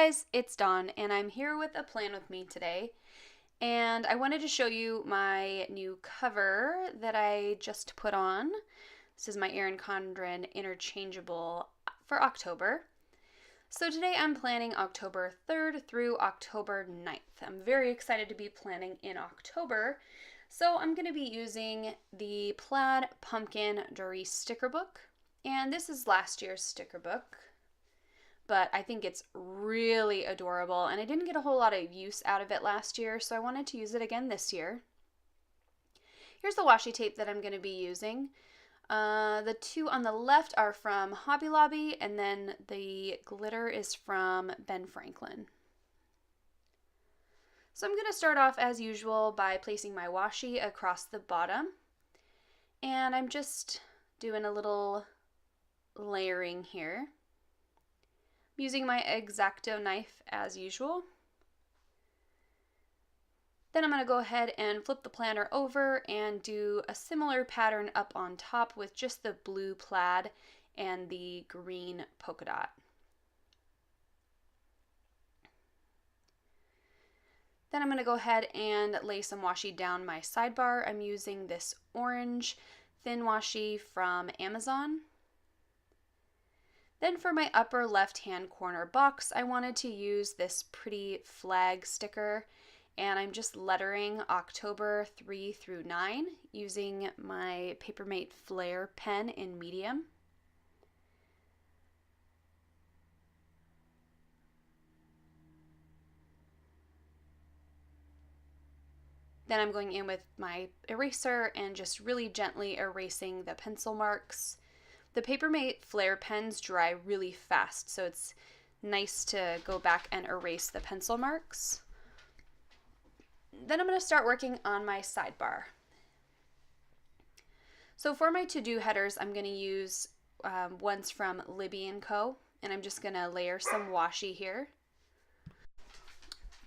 guys, it's Dawn, and I'm here with a plan with me today. And I wanted to show you my new cover that I just put on. This is my Erin Condren interchangeable for October. So today I'm planning October 3rd through October 9th. I'm very excited to be planning in October. So I'm going to be using the Plaid Pumpkin Dory sticker book. And this is last year's sticker book, but I think it's really adorable, and I didn't get a whole lot of use out of it last year, so I wanted to use it again this year. Here's the washi tape that I'm going to be using. The two on the left are from Hobby Lobby, and then the glitter is from Ben Franklin. So I'm going to start off as usual by placing my washi across the bottom, and I'm just doing a little layering here. I'm using my X-Acto knife as usual. Then I'm going to go ahead and flip the planner over and do a similar pattern up on top with just the blue plaid and the green polka dot. Then I'm going to go ahead and lay some washi down my sidebar. I'm using this orange thin washi from Amazon. Then for my upper left-hand corner box, I wanted to use this pretty flag sticker, and I'm just lettering October 3 through 9 using my Papermate Flare pen in medium. Then I'm going in with my eraser and just really gently erasing the pencil marks. The Papermate Flare pens dry really fast, so it's nice to go back and erase the pencil marks. Then I'm going to start working on my sidebar. So for my to-do headers, I'm going to use ones from Libby & Co., and I'm just going to layer some washi here.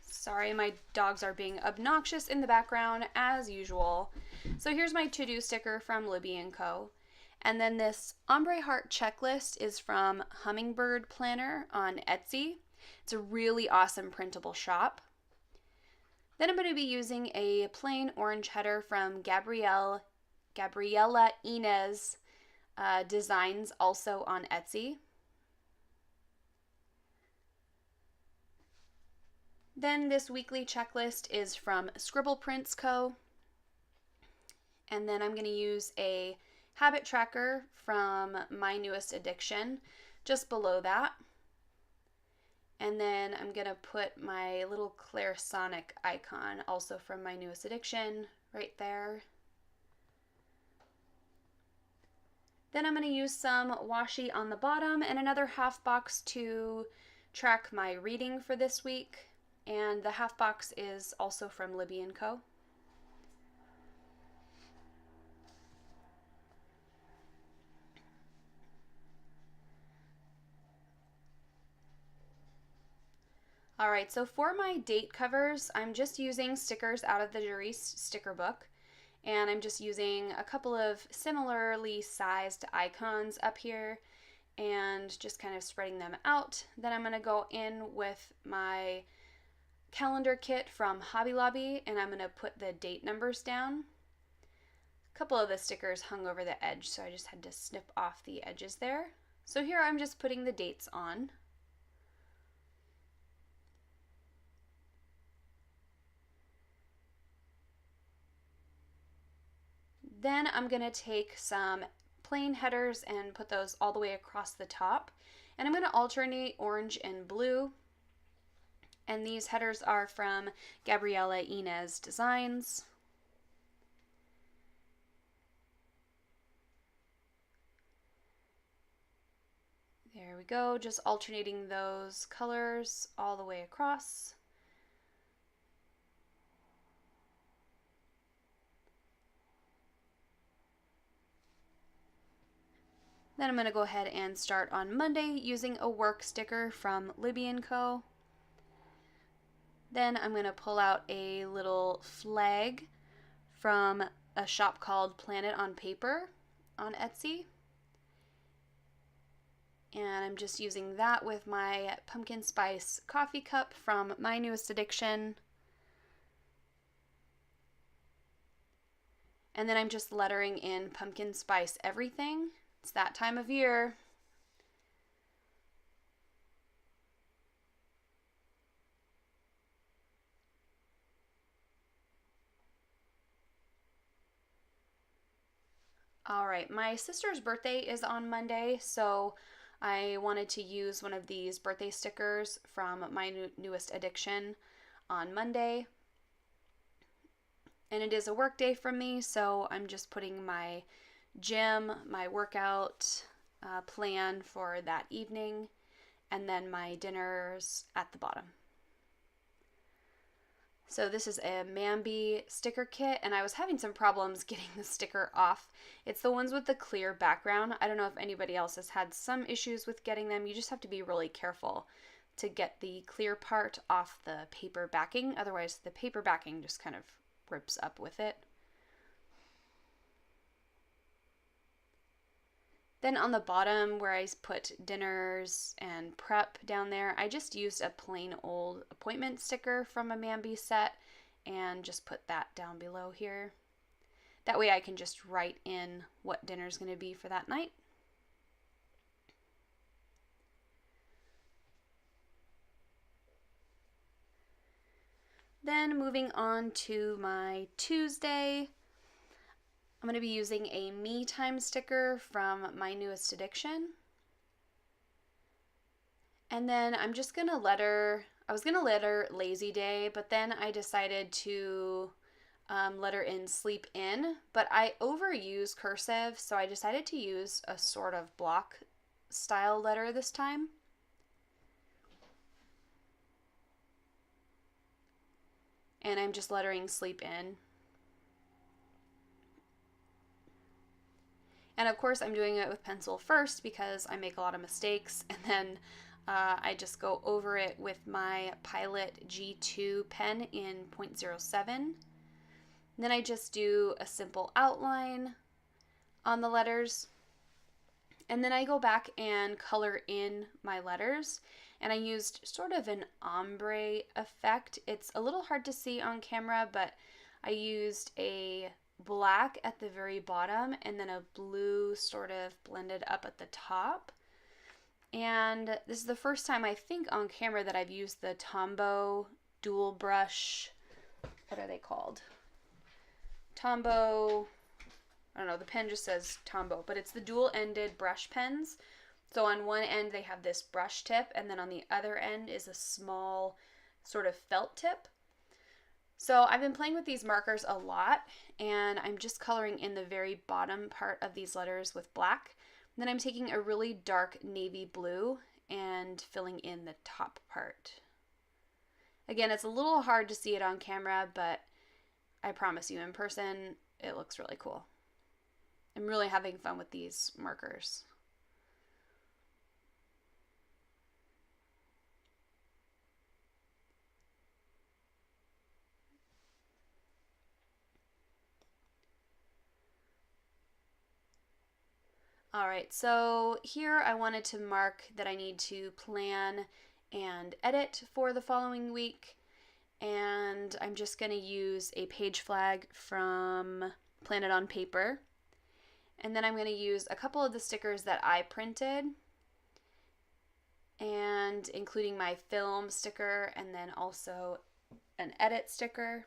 Sorry, my dogs are being obnoxious in the background as usual. So here's my to-do sticker from Libby & Co. And then this ombre heart checklist is from Hummingbird Planner on Etsy. It's a really awesome printable shop. Then I'm going to be using a plain orange header from Gabriella Inez Designs, also on Etsy. Then this weekly checklist is from Scribble Prints Co. And then I'm going to use a habit tracker from My Newest Addiction just below that. And then I'm going to put my little Clairsonic icon, also from My Newest Addiction, right there. Then I'm going to use some washi on the bottom and another half box to track my reading for this week. And the half box is also from Libby & Co. Alright, so for my date covers, I'm just using stickers out of the Dory's sticker book, and I'm just using a couple of similarly sized icons up here and just kind of spreading them out. Then I'm going to go in with my calendar kit from Hobby Lobby, and I'm going to put the date numbers down. A couple of the stickers hung over the edge, so I just had to snip off the edges there. So here I'm just putting the dates on. Then I'm going to take some plain headers and put those all the way across the top. And I'm going to alternate orange and blue. And these headers are from Gabriella Inez Designs. There we go, just alternating those colors all the way across. Then I'm going to go ahead and start on Monday using a work sticker from Libby & Co. Then I'm going to pull out a little flag from a shop called Planet on Paper on Etsy. And I'm just using that with my pumpkin spice coffee cup from My Newest Addiction. And then I'm just lettering in pumpkin spice everything. It's that time of year. All right, my sister's birthday is on Monday, so I wanted to use one of these birthday stickers from My Newest Addiction on Monday. And it is a work day for me, so I'm just putting my gym, my workout plan for that evening, and then my dinners at the bottom. So this is a Mambi sticker kit, and I was having some problems getting the sticker off. It's the ones with the clear background. I don't know if anybody else has had some issues with getting them. You just have to be really careful to get the clear part off the paper backing. Otherwise, the paper backing just kind of rips up with it. Then on the bottom where I put dinners and prep down there, I just used a plain old appointment sticker from a Mambi set and just put that down below here. That way I can just write in what dinner's going to be for that night. Then moving on to my Tuesday, I'm going to be using a Me Time sticker from My Newest Addiction. And then I'm just going to I was going to letter Lazy Day, but then I decided to letter in Sleep In, but I overuse cursive, so I decided to use a sort of block style letter this time. And I'm just lettering Sleep In. And of course I'm doing it with pencil first because I make a lot of mistakes, and then I just go over it with my Pilot G2 pen in .07. Then I just do a simple outline on the letters, and then I go back and color in my letters, and I used sort of an ombre effect. It's a little hard to see on camera, but I used a black at the very bottom and then a blue sort of blended up at the top. And this is the first time I think on camera that I've used the Tombow dual brush, what are they called? Tombow, I don't know, the pen just says Tombow, but it's the dual-ended brush pens. So on one end they have this brush tip, and then on the other end is a small sort of felt tip. So I've been playing with these markers a lot, and I'm just coloring in the very bottom part of these letters with black. And then I'm taking a really dark navy blue and filling in the top part. Again, it's a little hard to see it on camera, but I promise you in person, it looks really cool. I'm really having fun with these markers. All right, so here I wanted to mark that I need to plan and edit for the following week, and I'm just going to use a page flag from Planet on Paper, and then I'm going to use a couple of the stickers that I printed, and including my film sticker and then also an edit sticker.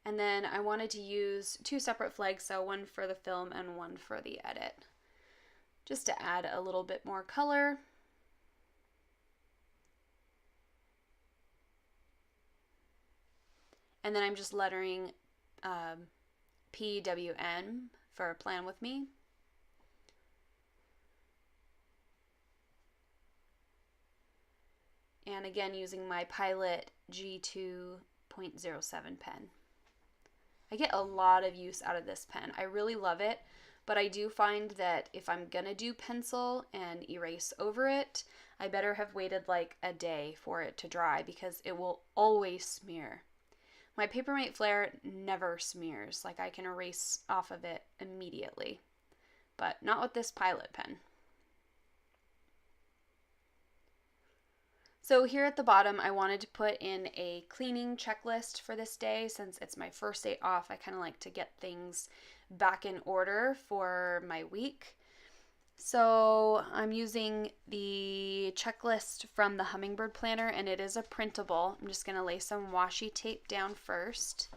And then I wanted to use two separate flags, so one for the film and one for the edit, just to add a little bit more color. And then I'm just lettering PWN for Plan With Me. And again, using my Pilot G2.07 pen. I get a lot of use out of this pen. I really love it, but I do find that if I'm gonna do pencil and erase over it, I better have waited like a day for it to dry because it will always smear. My Papermate Flare never smears, like I can erase off of it immediately, but not with this Pilot pen. So here at the bottom, I wanted to put in a cleaning checklist for this day. Since it's my first day off, I kind of like to get things back in order for my week. So I'm using the checklist from the Hummingbird Planner, and it is a printable. I'm just going to lay some washi tape down first.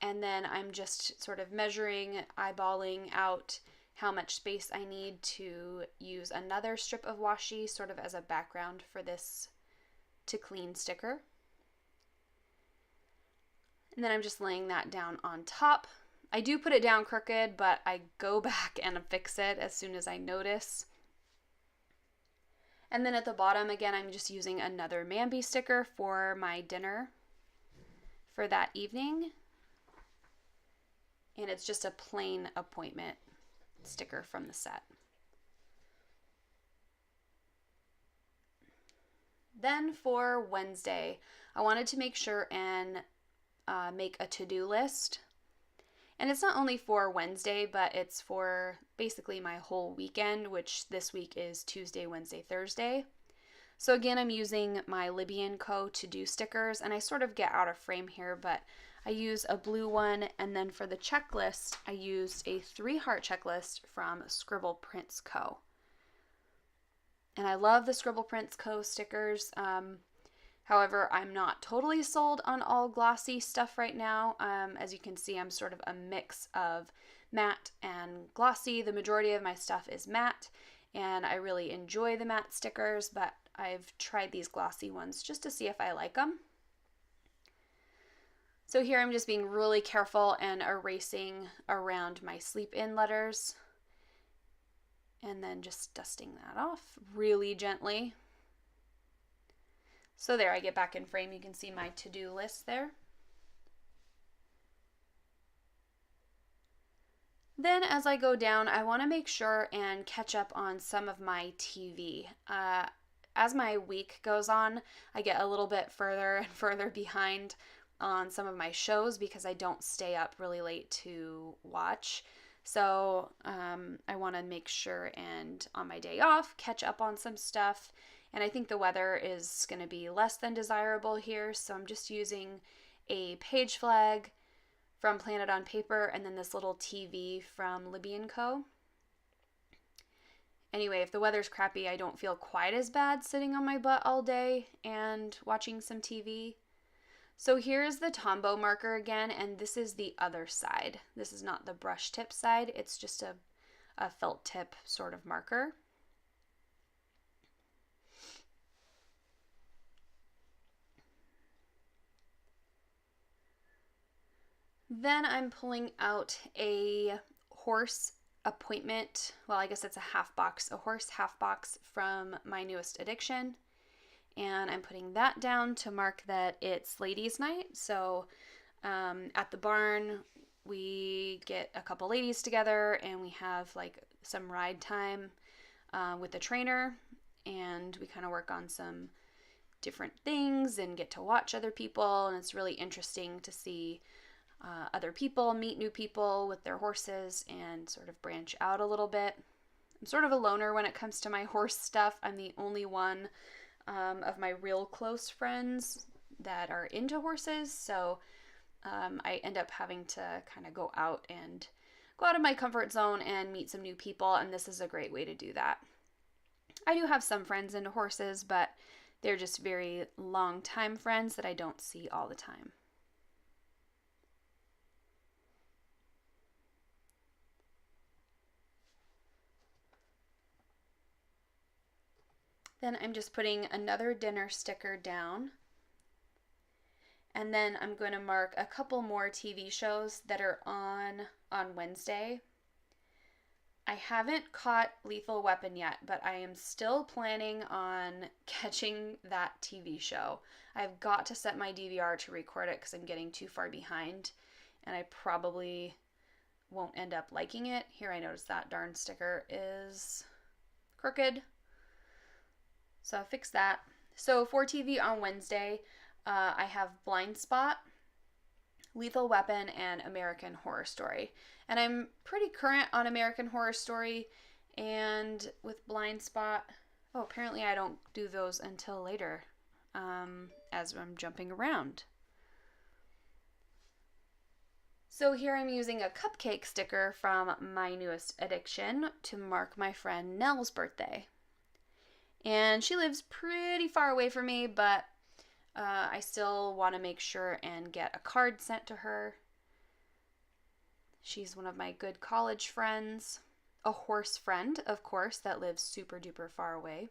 And then I'm just sort of measuring, eyeballing out how much space I need to use another strip of washi sort of as a background for this to clean sticker. And then I'm just laying that down on top. I do put it down crooked, but I go back and fix it as soon as I notice. And then at the bottom, again, I'm just using another Mambi sticker for my dinner for that evening. And it's just a plain appointment sticker from the set. Then for Wednesday, I wanted to make sure and make a to-do list. And it's not only for Wednesday, but it's for basically my whole weekend, which this week is Tuesday, Wednesday, Thursday. So again, I'm using my Libby & Co. to-do stickers, and I sort of get out of frame here, but I use a blue one, and then for the checklist, I used a 3-heart checklist from Scribble Prints Co. And I love the Scribble Prints Co. stickers. However, I'm not totally sold on all glossy stuff right now. As you can see, I'm sort of a mix of matte and glossy. The majority of my stuff is matte, and I really enjoy the matte stickers, but I've tried these glossy ones just to see if I like them. So here I'm just being really careful and erasing around my sleep-in letters, and then just dusting that off really gently. So there, I get back in frame. You can see my to-do list there. Then as I go down, I want to make sure and catch up on some of my TV. As my week goes on, I get a little bit further and further behind on some of my shows because I don't stay up really late to watch. So I want to make sure and on my day off, catch up on some stuff. And I think the weather is going to be less than desirable here, so I'm just using a page flag from Planet on Paper and then this little TV from Libby & Co. Anyway, if the weather's crappy, I don't feel quite as bad sitting on my butt all day and watching some TV. So here's the Tombow marker again, and this is the other side. This is not the brush tip side, it's just a felt tip sort of marker. Then I'm pulling out a horse appointment. Well, I guess it's a half box, a horse half box from my newest addiction. And I'm putting that down to mark that it's ladies' night. So at the barn, we get a couple ladies together and we have like some ride time with the trainer. And we kind of work on some different things and get to watch other people. And it's really interesting to see other people, meet new people with their horses, and sort of branch out a little bit. I'm sort of a loner when it comes to my horse stuff. I'm the only one of my real close friends that are into horses, so I end up having to kind of go out of my comfort zone and meet some new people, and this is a great way to do that. I do have some friends into horses, but they're just very long time friends that I don't see all the time. Then I'm just putting another dinner sticker down. And then I'm going to mark a couple more TV shows that are on Wednesday. I haven't caught Lethal Weapon yet, but I am still planning on catching that TV show. I've got to set my DVR to record it because I'm getting too far behind. and I probably won't end up liking it. Here, I noticed that darn sticker is crooked. So I'll fix that. So for TV on Wednesday, I have Blind Spot, Lethal Weapon, and American Horror Story. And I'm pretty current on American Horror Story, and with Blind Spot, oh, apparently I don't do those until later, as I'm jumping around. So here I'm using a cupcake sticker from My Newest Addiction to mark my friend Nell's birthday. And she lives pretty far away from me, but I still want to make sure and get a card sent to her. She's one of my good college friends. A horse friend, of course, that lives super duper far away.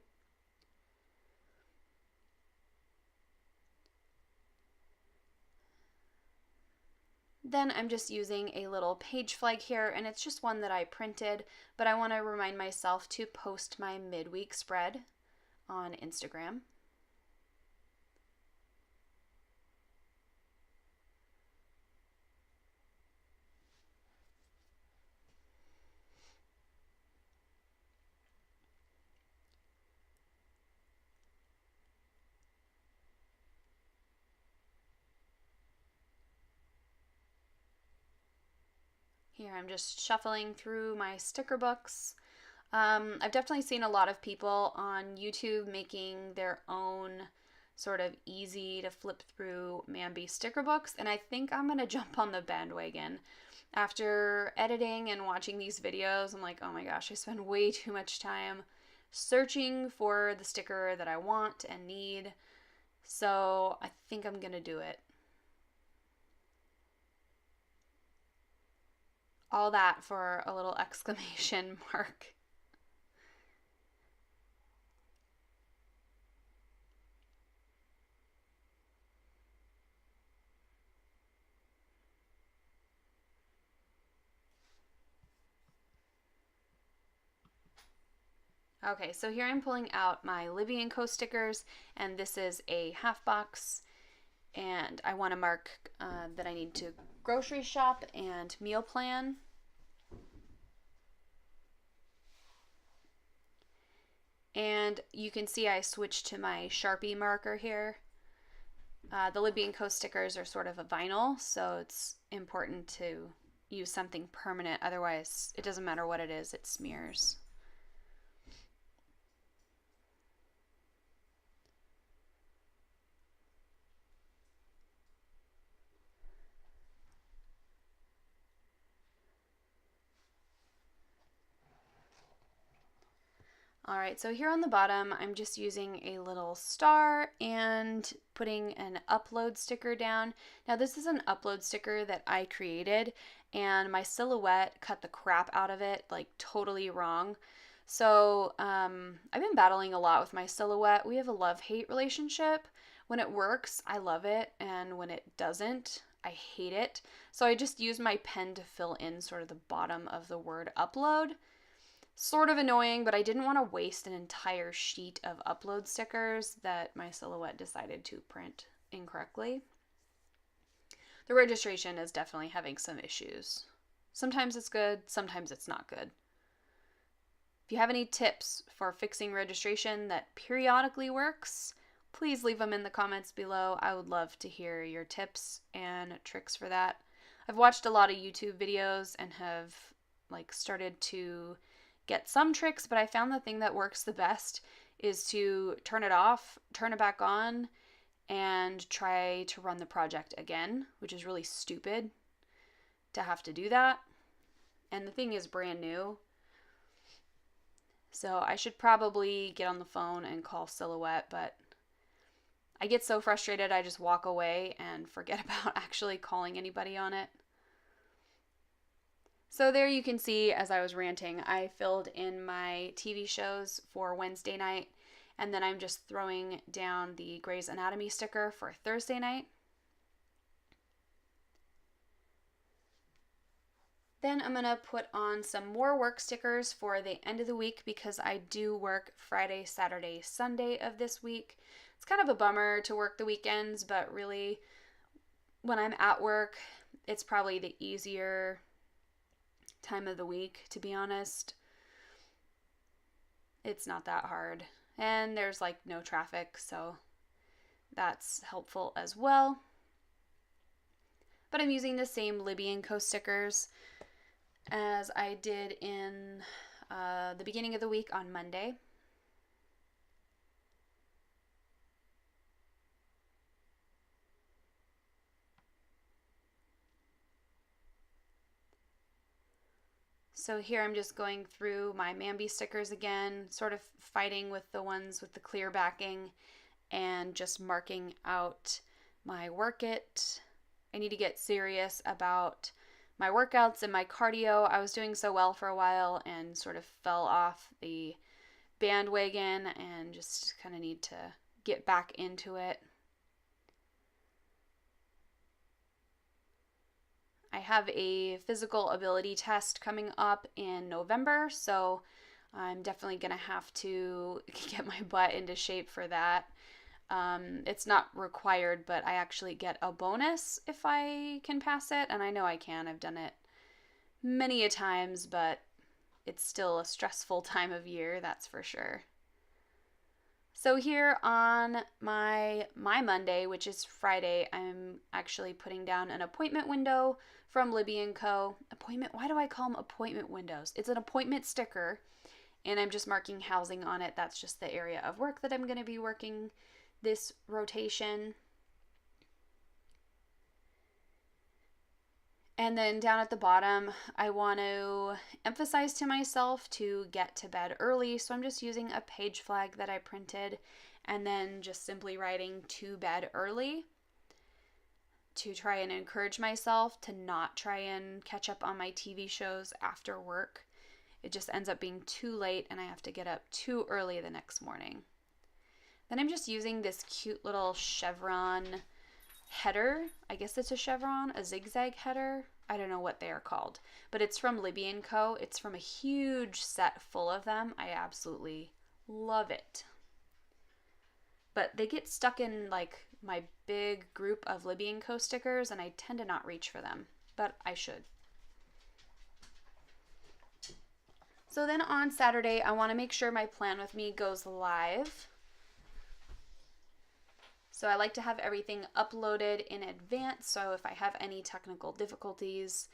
Then I'm just using a little page flag here, and it's just one that I printed, but I want to remind myself to post my midweek spread on Instagram. Here I'm just shuffling through my sticker books. I've definitely seen a lot of people on YouTube making their own sort of easy to flip through Mambi sticker books, and I think I'm going to jump on the bandwagon. After editing and watching these videos, I'm like, oh my gosh, I spend way too much time searching for the sticker that I want and need. So I think I'm going to do it. All that for a little exclamation mark. Okay, so here I'm pulling out my Libby & Co stickers, and this is a half box, and I want to mark that I need to grocery shop and meal plan. And you can see I switched to my Sharpie marker here. The Libby & Co stickers are sort of a vinyl, so it's important to use something permanent, otherwise it doesn't matter what it is, it smears. Alright, so here on the bottom, I'm just using a little star and putting an upload sticker down. Now this is an upload sticker that I created, and my silhouette cut the crap out of it, like totally wrong. So I've been battling a lot with my silhouette. We have a love-hate relationship. When it works, I love it, and when it doesn't, I hate it. So I just use my pen to fill in sort of the bottom of the word upload. Sort of annoying, but I didn't want to waste an entire sheet of upload stickers that my silhouette decided to print incorrectly. The registration is definitely having some issues. Sometimes it's good, sometimes it's not good. If you have any tips for fixing registration that periodically works, please leave them in the comments below. I would love to hear your tips and tricks for that. I've watched a lot of YouTube videos and have started to get some tricks, but I found the thing that works the best is to turn it off, turn it back on, and try to run the project again, which is really stupid to have to do that. And the thing is brand new, so I should probably get on the phone and call Silhouette, but I get so frustrated I just walk away and forget about actually calling anybody on it. So there you can see, as I was ranting, I filled in my TV shows for Wednesday night, and then I'm just throwing down the Grey's Anatomy sticker for Thursday night. Then I'm going to put on some more work stickers for the end of the week because I do work Friday, Saturday, Sunday of this week. It's kind of a bummer to work the weekends, but really when I'm at work, it's probably the easier time of the week, to be honest. It's not that hard. And there's like no traffic, so that's helpful as well. But I'm using the same Libby & Co stickers as I did in the beginning of the week on Monday. So here I'm just going through my Mambi stickers again, sort of fighting with the ones with the clear backing and just marking out my work it. I need to get serious about my workouts and my cardio. I was doing so well for a while and sort of fell off the bandwagon and just kind of need to get back into it. I have a physical ability test coming up in November, so I'm definitely going to have to get my butt into shape for that. It's not required, but I actually get a bonus if I can pass it, and I know I can. I've done it many a times, but it's still a stressful time of year, that's for sure. So here on my Monday, which is Friday, I'm actually putting down an appointment window from Libby & Co. Appointment, why do I call them appointment windows? It's an appointment sticker, and I'm just marking housing on it. That's just the area of work that I'm going to be working this rotation. And then down at the bottom, I want to emphasize to myself to get to bed early. So I'm just using a page flag that I printed and then just simply writing to bed early to try and encourage myself to not try and catch up on my TV shows after work. It just ends up being too late and I have to get up too early the next morning. Then I'm just using this cute little chevron header. I guess it's a chevron, a zigzag header. I don't know what they are called, but it's from Libby & Co. It's from a huge set full of them. I absolutely love it. But they get stuck in like my big group of Libby & Co. stickers, and I tend to not reach for them, but I should. So then on Saturday, I want to make sure my plan with me goes live. So I like to have everything uploaded in advance, so if I have any technical difficulties,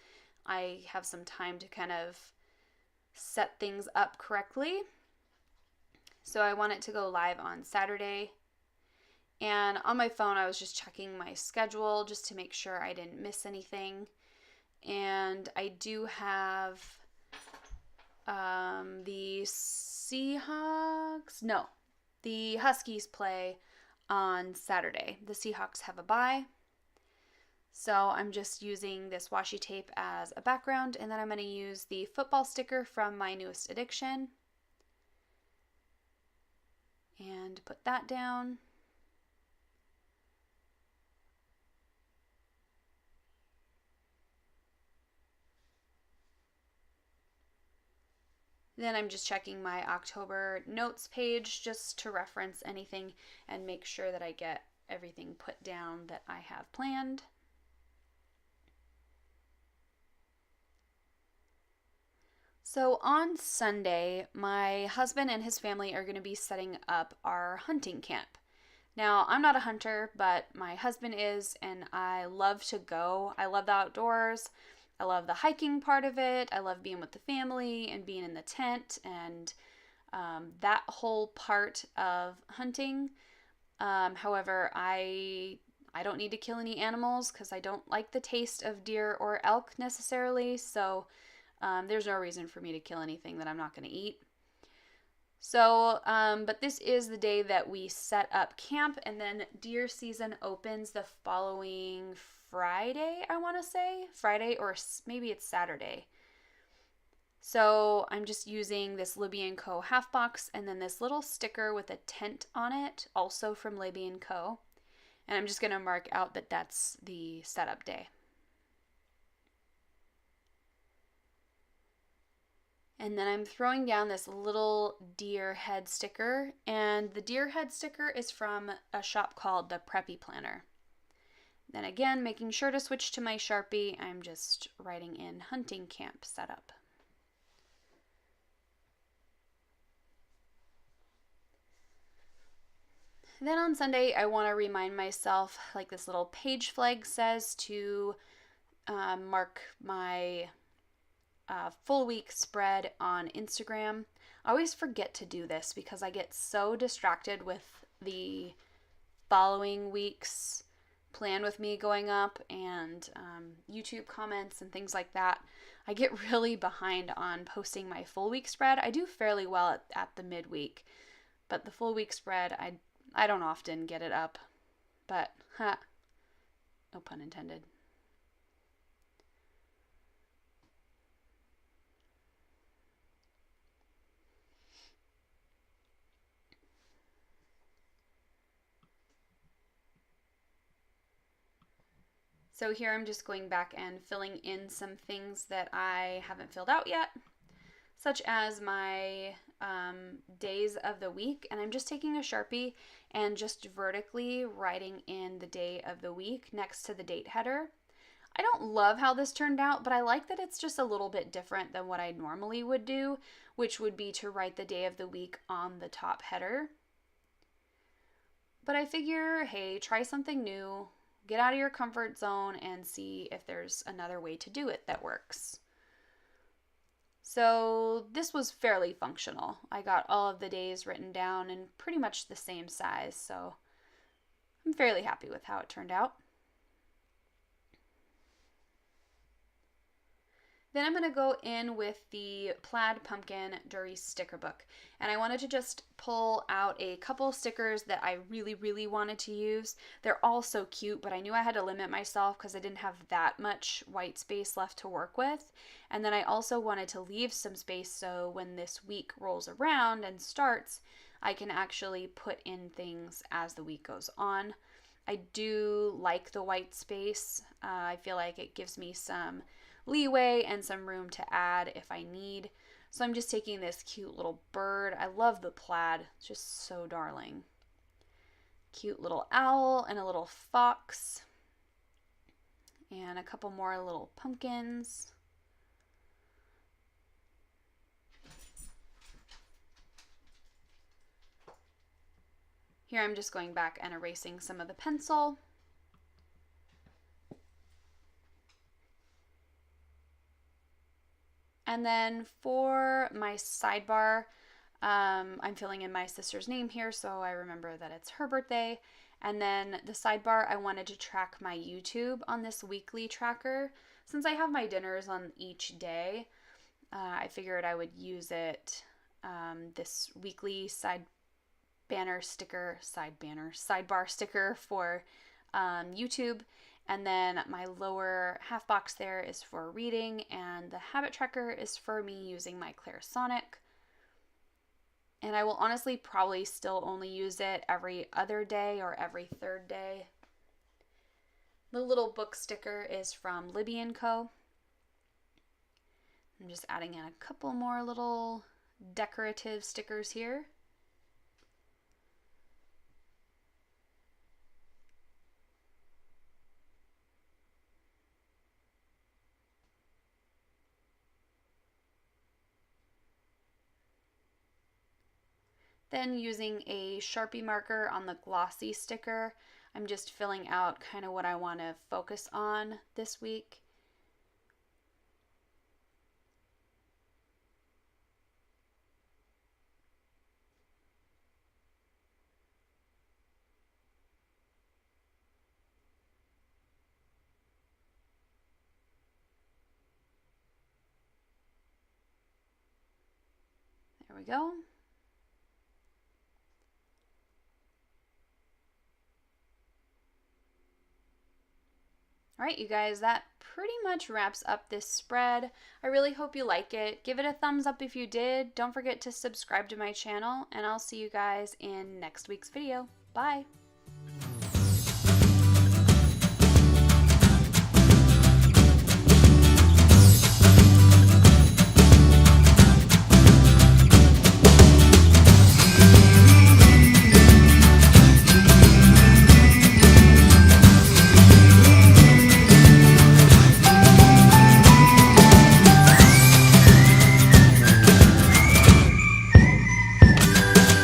I have some time to kind of set things up correctly. So I want it to go live on Saturday. And on my phone, I was just checking my schedule just to make sure I didn't miss anything. And I do have the Huskies play on Saturday. The Seahawks have a bye. So I'm just using this washi tape as a background, and then I'm going to use the football sticker from my newest addiction and put that down. Then I'm just checking my October notes page just to reference anything and make sure that I get everything put down that I have planned. So on Sunday, my husband and his family are going to be setting up our hunting camp. Now, I'm not a hunter, but my husband is, and I love to go. I love the outdoors. I love the hiking part of it. I love being with the family and being in the tent and that whole part of hunting. However, I don't need to kill any animals because I don't like the taste of deer or elk necessarily. So there's no reason for me to kill anything that I'm not going to eat. So, but this is the day that we set up camp, and then deer season opens the following Friday, I want to say. Friday, or maybe it's Saturday. So I'm just using this Libby & Co. half box and then this little sticker with a tent on it, also from Libby & Co. And I'm just going to mark out that that's the setup day. And then I'm throwing down this little deer head sticker, and the deer head sticker is from a shop called the Preppy Planner. Then again, making sure to switch to my Sharpie, I'm just writing in hunting camp setup. Then on Sunday, I want to remind myself, like this little page flag says, to mark my full week spread on Instagram. I always forget to do this because I get so distracted with the following week's plan with me going up and YouTube comments and things like that. I get really behind on posting my full week spread. I do fairly well at the midweek, but the full week spread, I don't often get it up, but no pun intended. So here I'm just going back and filling in some things that I haven't filled out yet, such as my days of the week. And I'm just taking a Sharpie and just vertically writing in the day of the week next to the date header. I don't love how this turned out, but I like that it's just a little bit different than what I normally would do, which would be to write the day of the week on the top header. But I figure, hey, try something new, get out of your comfort zone and see if there's another way to do it that works. So this was fairly functional. I got all of the days written down in pretty much the same size, so I'm fairly happy with how it turned out. Then I'm going to go in with the Plaid Pumpkin Dury sticker book. And I wanted to just pull out a couple stickers that I really wanted to use. They're all so cute, but I knew I had to limit myself because I didn't have that much white space left to work with. And then I also wanted to leave some space so when this week rolls around and starts, I can actually put in things as the week goes on. I do like the white space. I feel like it gives me some leeway and some room to add if I need. So I'm just taking this cute little bird. I love the plaid. It's just so darling. Cute little owl and a little fox. And a couple more little pumpkins. Here I'm just going back and erasing some of the pencil. And then for my sidebar, I'm filling in my sister's name here so I remember that it's her birthday. And then the sidebar, I wanted to track my YouTube on this weekly tracker. Since I have my dinners on each day, I figured I would use it, this weekly sidebar sticker for YouTube. And then my lower half box there is for reading, and the habit tracker is for me using my Clarisonic. And I will honestly probably still only use it every other day or every third day. The little book sticker is from Libby & Co. I'm just adding in a couple more little decorative stickers here. Then using a Sharpie marker on the glossy sticker, I'm just filling out kind of what I want to focus on this week. There we go. All right, you guys, that pretty much wraps up this spread. I really hope you like it. Give it a thumbs up if you did. Don't forget to subscribe to my channel, and I'll see you guys in next week's video. Bye!